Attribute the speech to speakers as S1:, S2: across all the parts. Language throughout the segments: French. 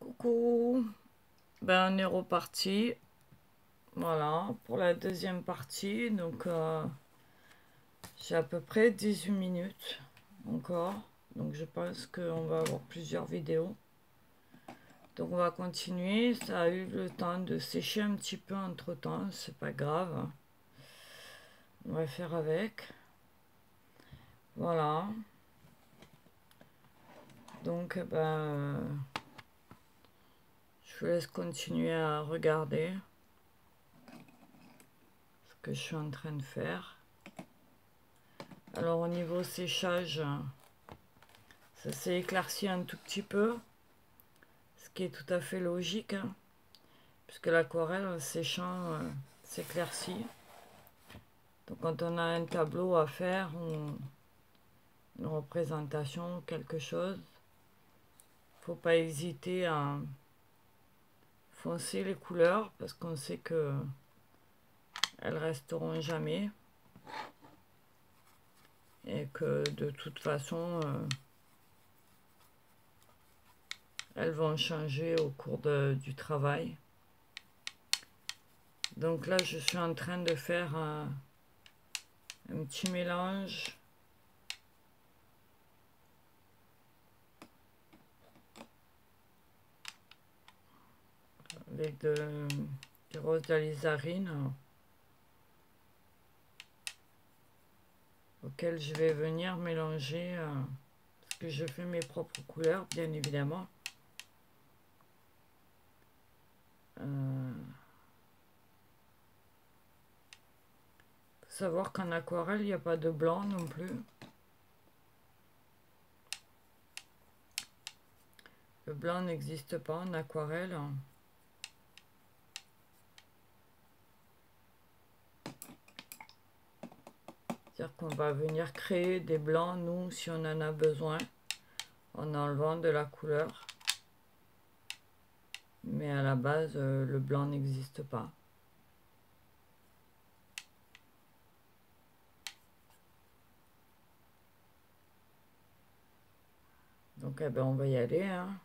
S1: Coucou, ben on est reparti, voilà, pour la deuxième partie, donc j'ai à peu près 18 minutes encore, donc je pense qu'on va avoir plusieurs vidéos. Donc on va continuer, ça a eu le temps de sécher un petit peu entre temps, c'est pas grave, on va faire avec, voilà. Donc ben, je vous laisse continuer à regarder ce que je suis en train de faire. Alors au niveau séchage, ça s'est éclairci un tout petit peu, ce qui est tout à fait logique, hein, puisque l'aquarelle en séchant s'éclaircit. Donc quand on a un tableau à faire, une représentation, quelque chose, faut pas hésiter à foncer les couleurs, parce qu'on sait que elles resteront jamais, et que de toute façon, elles vont changer au cours du travail. Donc là, je suis en train de faire un petit mélange avec du rose d'alizarine auquel je vais venir mélanger parce que je fais mes propres couleurs, bien évidemment. Faut savoir qu'en aquarelle, il n'y a pas de blanc non plus. Le blanc n'existe pas en aquarelle. C'est-à-dire qu'on va venir créer des blancs, nous, si on en a besoin, en enlevant de la couleur. Mais à la base, le blanc n'existe pas. Donc, eh ben, on va y aller, hein.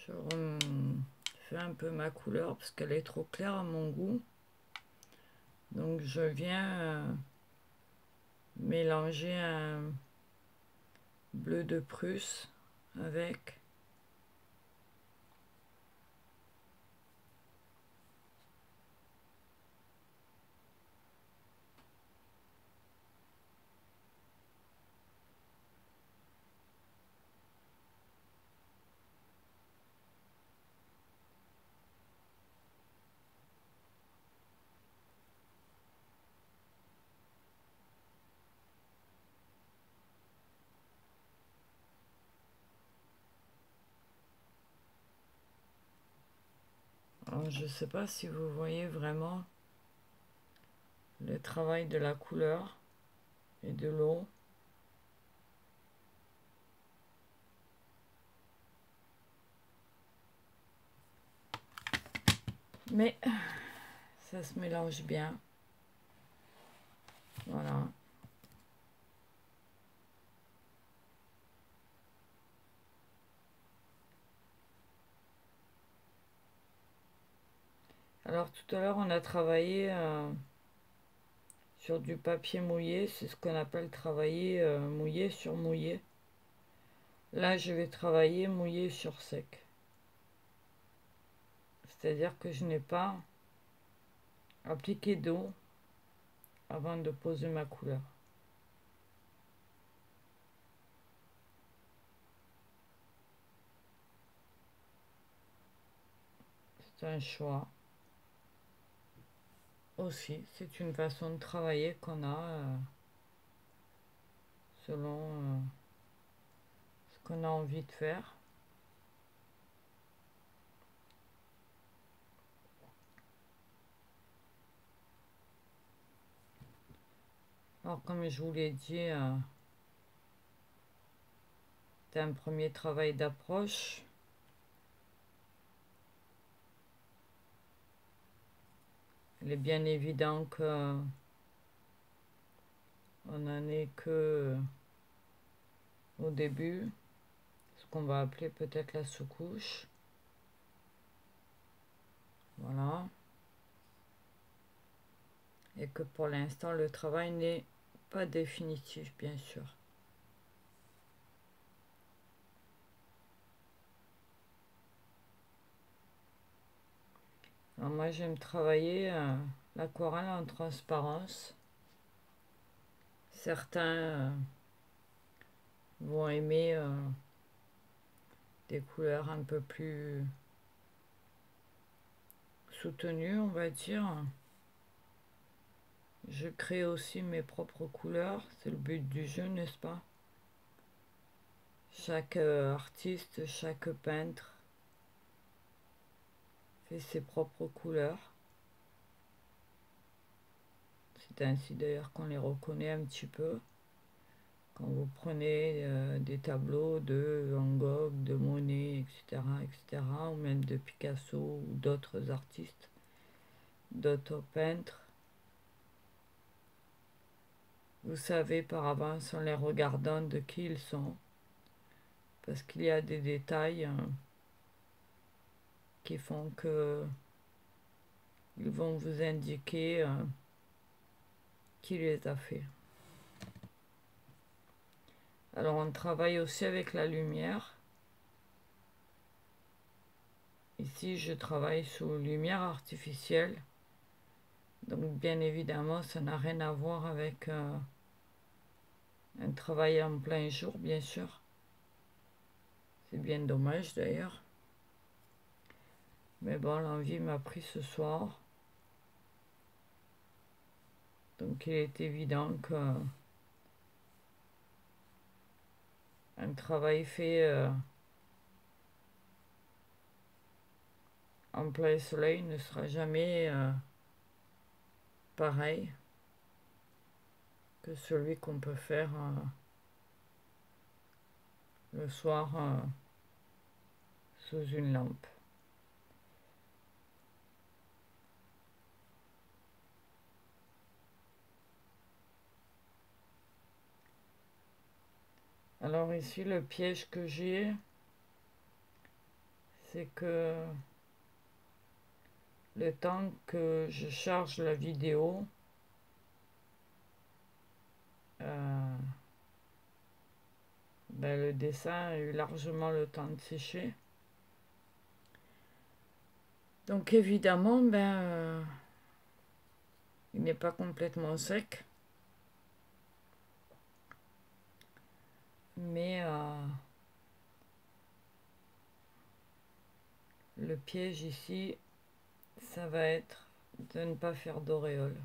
S1: Je refais un peu ma couleur parce qu'elle est trop claire à mon goût. Donc je viens mélanger un bleu de Prusse avec alors, je ne sais pas si vous voyez vraiment le travail de la couleur et de l'eau. Mais ça se mélange bien. Voilà. Alors tout à l'heure, on a travaillé sur du papier mouillé. C'est ce qu'on appelle travailler mouillé sur mouillé. Là, je vais travailler mouillé sur sec. C'est-à-dire que je n'ai pas appliqué d'eau avant de poser ma couleur. C'est un choix. Aussi, c'est une façon de travailler qu'on a selon ce qu'on a envie de faire. Alors, comme je vous l'ai dit, c'est un premier travail d'approche. Il est bien évident que on n'en est que au début, ce qu'on va appeler peut-être la sous-couche. Voilà. Et que pour l'instant, le travail n'est pas définitif, bien sûr. Alors moi, j'aime travailler l'aquarelle en transparence. Certains vont aimer des couleurs un peu plus soutenues, on va dire. Je crée aussi mes propres couleurs, c'est le but du jeu, n'est-ce pas? Chaque artiste, chaque peintre fait ses propres couleurs. C'est ainsi d'ailleurs qu'on les reconnaît un petit peu. Quand vous prenez des tableaux de Van Gogh, de Monet, etc., ou même de Picasso ou d'autres artistes, d'autres peintres, vous savez par avance en les regardant de qui ils sont, parce qu'il y a des détails qui font que ils vont vous indiquer qui les a fait. Alors on travaille aussi avec la lumière. Ici je travaille sous lumière artificielle. Donc bien évidemment ça n'a rien à voir avec un travail en plein jour, bien sûr. C'est bien dommage d'ailleurs. Mais bon, l'envie m'a pris ce soir. Donc il est évident que un travail fait en plein soleil ne sera jamais pareil que celui qu'on peut faire le soir sous une lampe. Alors ici, le piège que j'ai, c'est que le temps que je charge la vidéo, le dessin a eu largement le temps de sécher. Donc évidemment, il n'est pas complètement sec. Mais le piège ici, ça va être de ne pas faire d'auréole.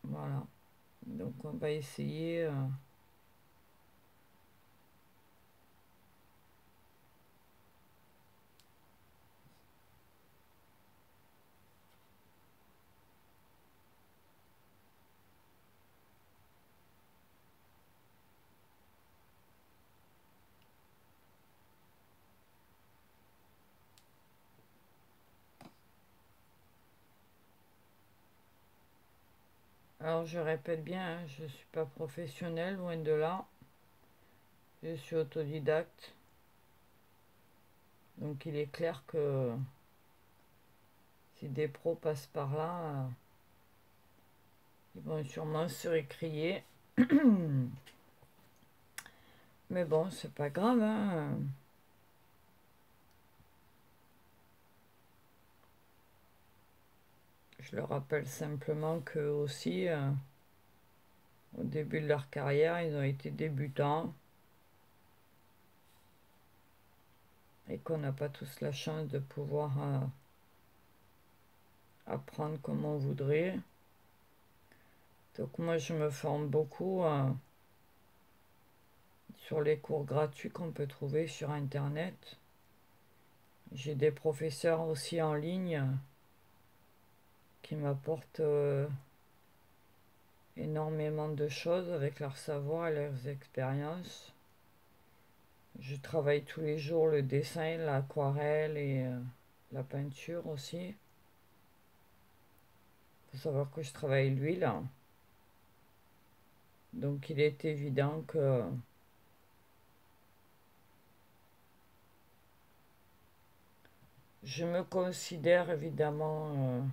S1: Voilà. Donc on va essayer alors je répète bien, hein, je ne suis pas professionnelle, loin de là. Je suis autodidacte. Donc il est clair que si des pros passent par là, ils vont sûrement se récrier. Mais bon, c'est pas grave, hein. Je leur rappelle simplement qu'eux aussi, au début de leur carrière, ils ont été débutants et qu'on n'a pas tous la chance de pouvoir apprendre comme on voudrait. Donc moi, je me forme beaucoup sur les cours gratuits qu'on peut trouver sur Internet. J'ai des professeurs aussi en ligne qui m'apportent énormément de choses avec leur savoir et leurs expériences. Je travaille tous les jours le dessin, l'aquarelle et la peinture aussi. Il faut savoir que je travaille l'huile. Donc il est évident que je me considère évidemment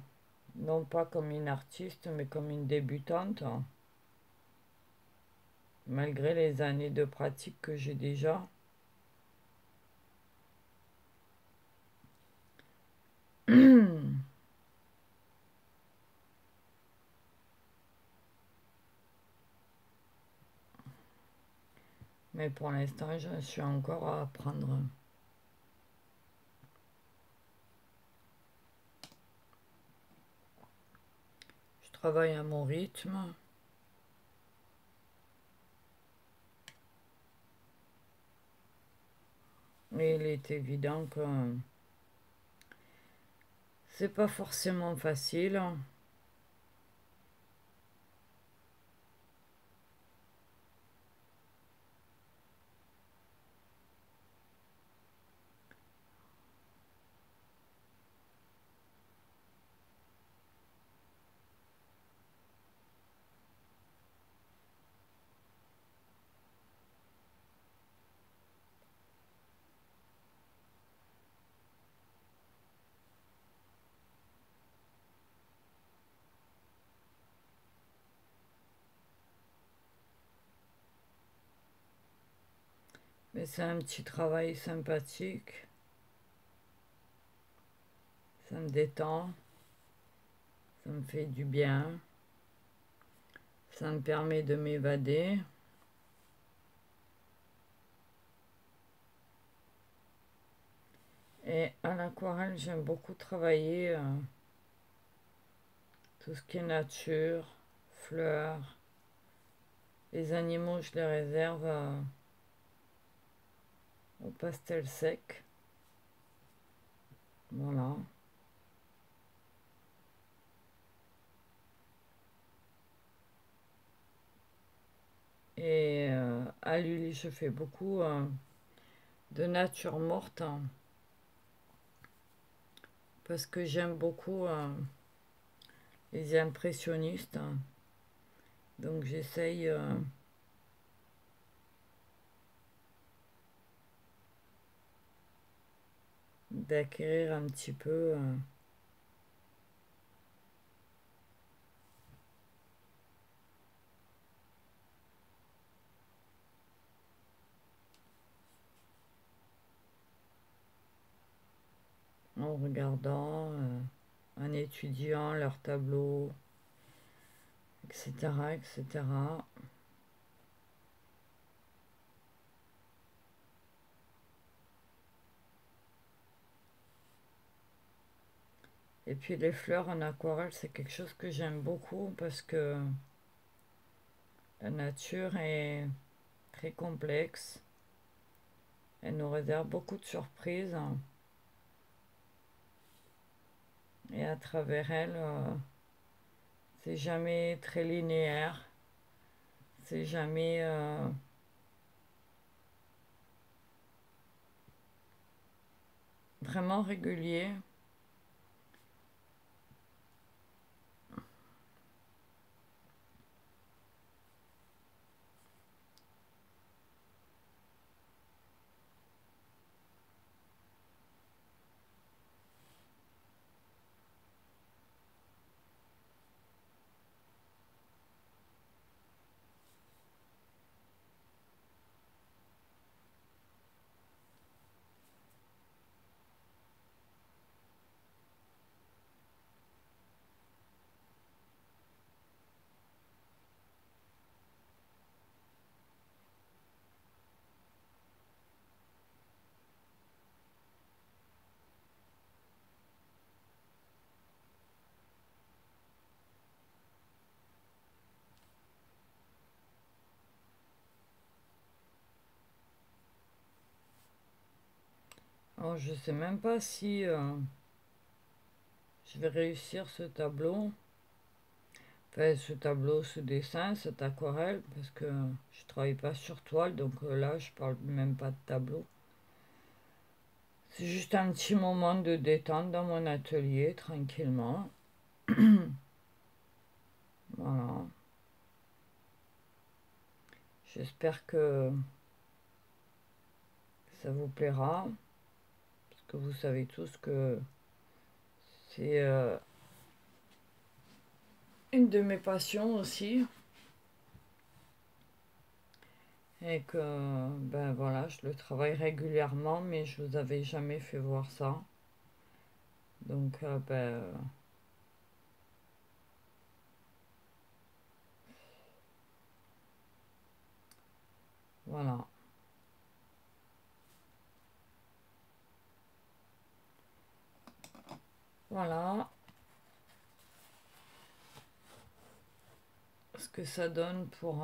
S1: non pas comme une artiste, mais comme une débutante, malgré les années de pratique que j'ai déjà. Mais pour l'instant, je suis encore à apprendre. Je travaille à mon rythme. Mais il est évident que c'est pas forcément facile. Mais c'est un petit travail sympathique. Ça me détend. Ça me fait du bien. Ça me permet de m'évader. Et à l'aquarelle, j'aime beaucoup travailler tout ce qui est nature, fleurs. Les animaux, je les réserve au pastel sec. Voilà. Et à l'huile, je fais beaucoup de nature morte, hein, parce que j'aime beaucoup les impressionnistes. Hein. Donc j'essaye d'acquérir un petit peu en regardant, en étudiant leurs tableaux, etc., etc. Et puis les fleurs en aquarelle, c'est quelque chose que j'aime beaucoup parce que la nature est très complexe. Elle nous réserve beaucoup de surprises. Hein. Et à travers elle, c'est jamais très linéaire. C'est jamais vraiment régulier. Alors, je sais même pas si je vais réussir ce tableau. Enfin, ce tableau, ce dessin, cette aquarelle, parce que je travaille pas sur toile, donc là, je parle même pas de tableau. C'est juste un petit moment de détente dans mon atelier, tranquillement. Voilà. J'espère que ça vous plaira, parce que vous savez tous que c'est une de mes passions aussi. Et que, ben voilà, je le travaille régulièrement, mais je vous avais jamais fait voir ça. Donc, voilà. Voilà ce que ça donne pour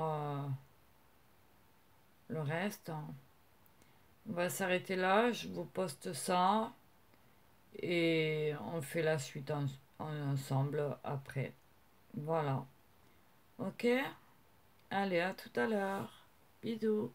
S1: le reste. On va s'arrêter là, je vous poste ça et on fait la suite ensemble après. Voilà. Ok? Allez, à tout à l'heure. Bisous.